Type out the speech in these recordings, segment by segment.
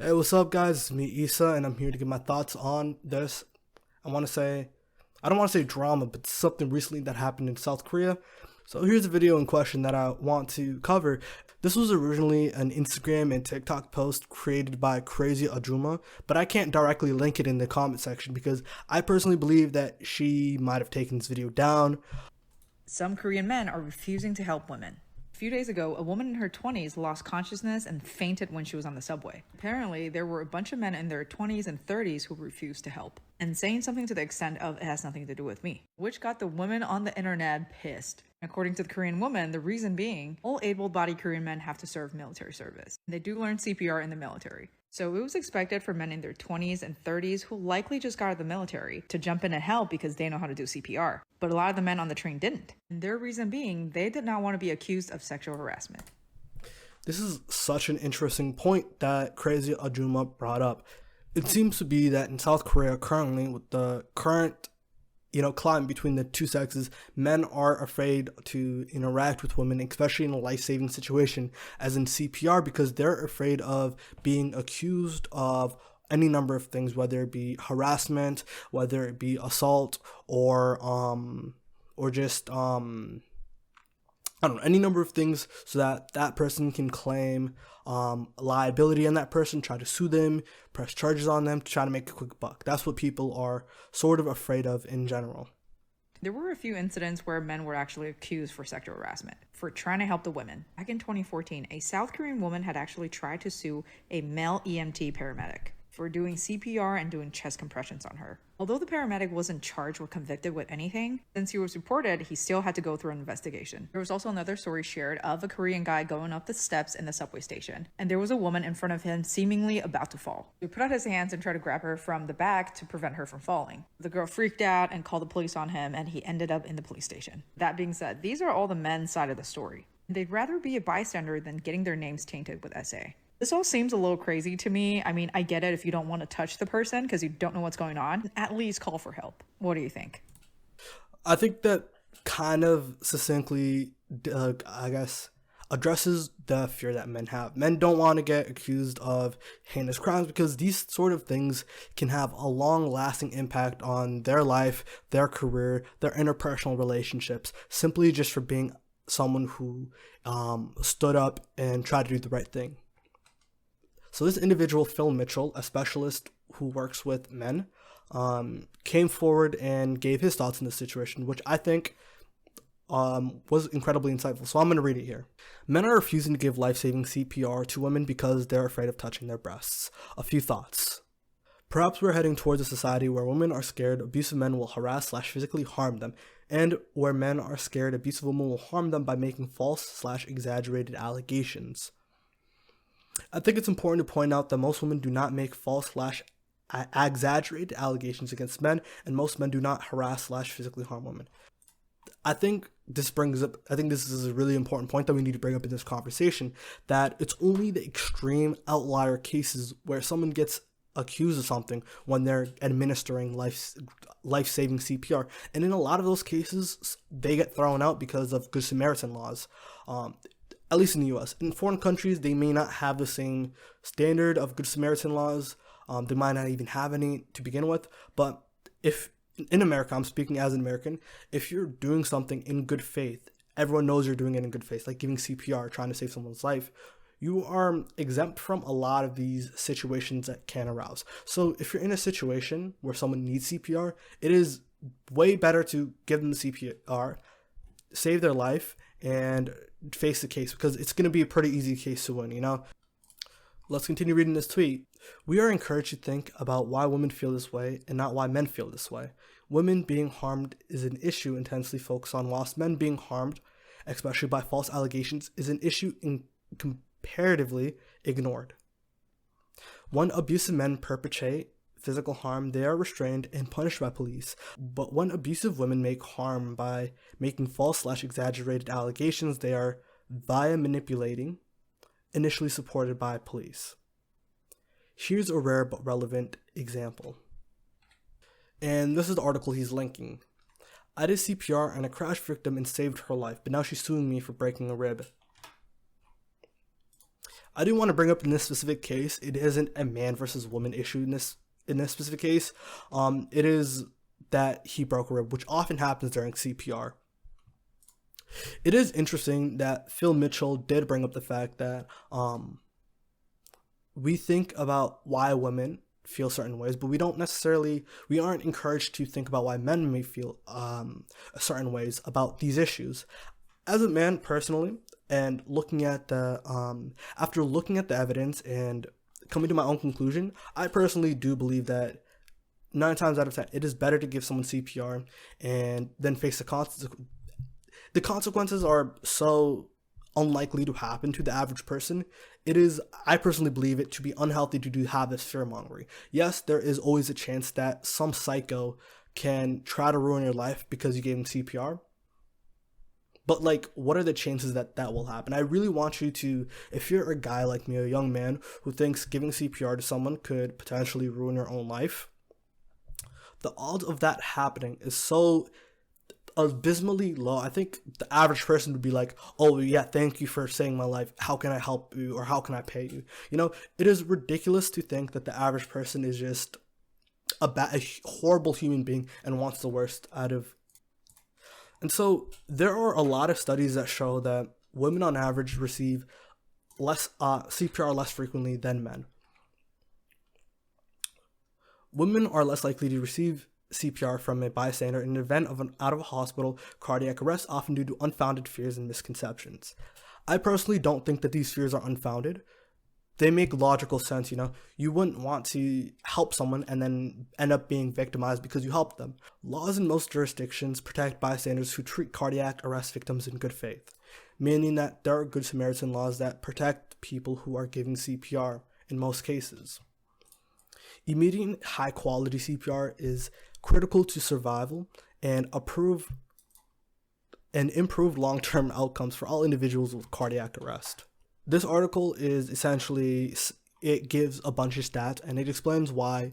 Hey, what's up, guys? It's me, Issa, and I'm here to give my thoughts on this. I want to say, I don't want to say drama, but something recently that happened in South Korea. So here's a video in question that I want to cover. This was originally an Instagram and TikTok post created by Crazy Ajuma, but I can't directly link it in the comment section because I personally believe that she might have taken this video down. Some Korean men are refusing to help women. A few days ago, a woman in her 20s lost consciousness and fainted when she was on the subway. Apparently, there were a bunch of men in their 20s and 30s who refused to help, and saying something to the extent of, "It has nothing to do with me," which got the women on the internet pissed. According to the Korean woman, the reason being, all able-bodied Korean men have to serve military service. They do learn CPR in the military. So it was expected for men in their 20s and 30s who likely just got out of the military to jump in and help because they know how to do CPR. But a lot of the men on the train didn't. And their reason being, they did not want to be accused of sexual harassment. This is such an interesting point that Crazy Ajuma brought up. It seems to be that in South Korea currently, with the current climate between the two sexes, men are afraid to interact with women, especially in a life-saving situation, as in CPR, because they're afraid of being accused of any number of things, whether it be harassment, whether it be assault, or just I don't know, any number of things, so that person can claim liability on that person, try to sue them, press charges on them to try to make a quick buck. That's what people are sort of afraid of in general. There were a few incidents where men were actually accused for sexual harassment for trying to help the women. Back in 2014, a South Korean woman had actually tried to sue a male EMT paramedic for doing CPR and doing chest compressions on her. Although the paramedic wasn't charged or convicted with anything, since he was reported, he still had to go through an investigation. There was also another story shared of a Korean guy going up the steps in the subway station, and there was a woman in front of him seemingly about to fall. He put out his hands and tried to grab her from the back to prevent her from falling. The girl freaked out and called the police on him, and he ended up in the police station. That being said, these are all the men's side of the story. They'd rather be a bystander than getting their names tainted with SA. This all seems a little crazy to me. I mean, I get it if you don't want to touch the person because you don't know what's going on. At least call for help. What do you think? I think that kind of succinctly, addresses the fear that men have. Men don't want to get accused of heinous crimes because these sort of things can have a long-lasting impact on their life, their career, their interpersonal relationships, simply just for being someone who stood up and tried to do the right thing. So this individual, Phil Mitchell, a specialist who works with men, came forward and gave his thoughts on the situation, which I think was incredibly insightful. So I'm going to read it here. Men are refusing to give life-saving CPR to women because they're afraid of touching their breasts. A few thoughts. Perhaps we're heading towards a society where women are scared abusive men will harass/physically harm them, and where men are scared abusive women will harm them by making false/exaggerated allegations. I think it's important to point out that most women do not make false/exaggerated allegations against men, and most men do not harass/physically harm women. I think this is a really important point that we need to bring up in this conversation, that it's only the extreme outlier cases where someone gets accused of something when they're administering life-saving CPR. And in a lot of those cases, they get thrown out because of Good Samaritan laws. At least in the US. In foreign countries, they may not have the same standard of Good Samaritan laws. They might not even have any to begin with. But if in America, I'm speaking as an American, if you're doing something in good faith, everyone knows you're doing it in good faith, like giving CPR, trying to save someone's life, you are exempt from a lot of these situations that can arouse. So if you're in a situation where someone needs CPR, it is way better to give them the CPR, save their life, and face the case, because it's going to be a pretty easy case to win, Let's continue reading this tweet. We are encouraged to think about why women feel this way and not why men feel this way. Women being harmed is an issue intensely focused on, whilst men being harmed, especially by false allegations, is an issue comparatively ignored. When abusive men perpetrate physical harm, they are restrained and punished by police. But when abusive women make harm by making false/exaggerated allegations, they are, via manipulating, initially supported by police. Here's a rare but relevant example. And this is the article he's linking. I did CPR on a crash victim and saved her life, but now she's suing me for breaking a rib. I do want to bring up in this specific case, it isn't a man versus woman issue in this specific case. It is that he broke a rib, which often happens during CPR. It is interesting that Phil Mitchell did bring up the fact that we think about why women feel certain ways, but we aren't encouraged to think about why men may feel certain ways about these issues. As a man personally, and looking at after looking at the evidence and coming to my own conclusion, I personally do believe that 9 times out of 10, it is better to give someone CPR and then face the consequences. The consequences are so unlikely to happen to the average person. I personally believe it to be unhealthy to have this fear mongering. Yes, there is always a chance that some psycho can try to ruin your life because you gave him CPR. But like, what are the chances that that will happen? I really want you to, if you're a guy like me, a young man who thinks giving CPR to someone could potentially ruin your own life, the odds of that happening is so abysmally low. I think the average person would be like, oh yeah, thank you for saving my life, how can I help you, or how can I pay you? It is ridiculous to think that the average person is just a horrible human being and wants the worst out of. And so there are a lot of studies that show that women on average receive less CPR less frequently than men. Women are less likely to receive CPR from a bystander in the event of an out-of-hospital cardiac arrest, often due to unfounded fears and misconceptions. I personally don't think that these fears are unfounded. They make logical sense. You wouldn't want to help someone and then end up being victimized because you helped them. Laws in most jurisdictions protect bystanders who treat cardiac arrest victims in good faith, meaning that there are Good Samaritan laws that protect people who are giving CPR in most cases. Immediate high-quality CPR is critical to survival and improve long-term outcomes for all individuals with cardiac arrest. This article is essentially, it gives a bunch of stats and it explains why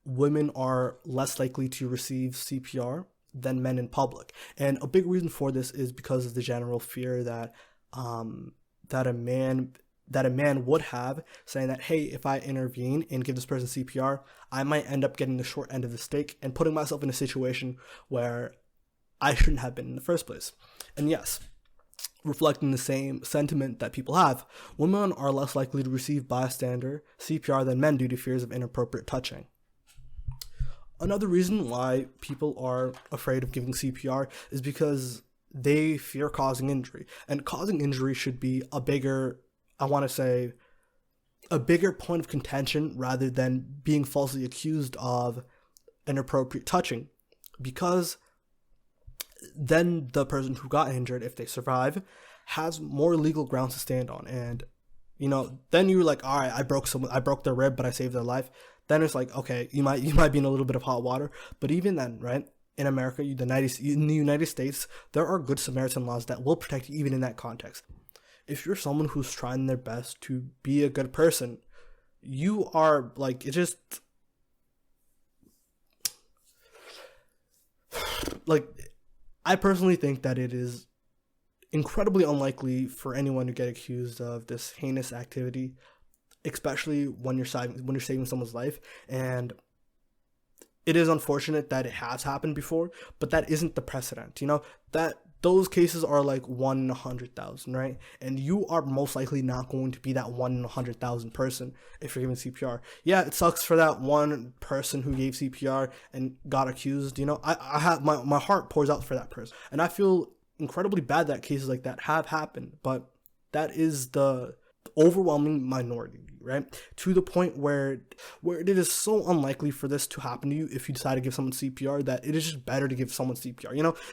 women are less likely to receive CPR than men in public. And a big reason for this is because of the general fear that a man would have, saying that, hey, if I intervene and give this person CPR, I might end up getting the short end of the stick and putting myself in a situation where I shouldn't have been in the first place. And yes, reflecting the same sentiment that people have, women are less likely to receive bystander CPR than men due to fears of inappropriate touching. Another reason why people are afraid of giving CPR is because they fear causing injury. And causing injury should be a bigger point of contention rather than being falsely accused of inappropriate touching, because then the person who got injured, if they survive, has more legal grounds to stand on. And then you're like, all right, I broke their rib, but I saved their life. Then it's like, okay, you might be in a little bit of hot water. But even then, right, in America, in the United States, there are Good Samaritan laws that will protect you even in that context. If you're someone who's trying their best to be a good person, you are like, it just, like, I personally think that it is incredibly unlikely for anyone to get accused of this heinous activity, especially when you're saving someone's life. And it is unfortunate that it has happened before, but that isn't the precedent. That those cases are like 1 in 100,000, right? And you are most likely not going to be that 1 in 100,000 person if you're giving CPR. Yeah, it sucks for that one person who gave CPR and got accused. I have my heart pours out for that person, and I feel incredibly bad that cases like that have happened. But that is the overwhelming minority, right? To the point where it is so unlikely for this to happen to you if you decide to give someone CPR that it is just better to give someone CPR.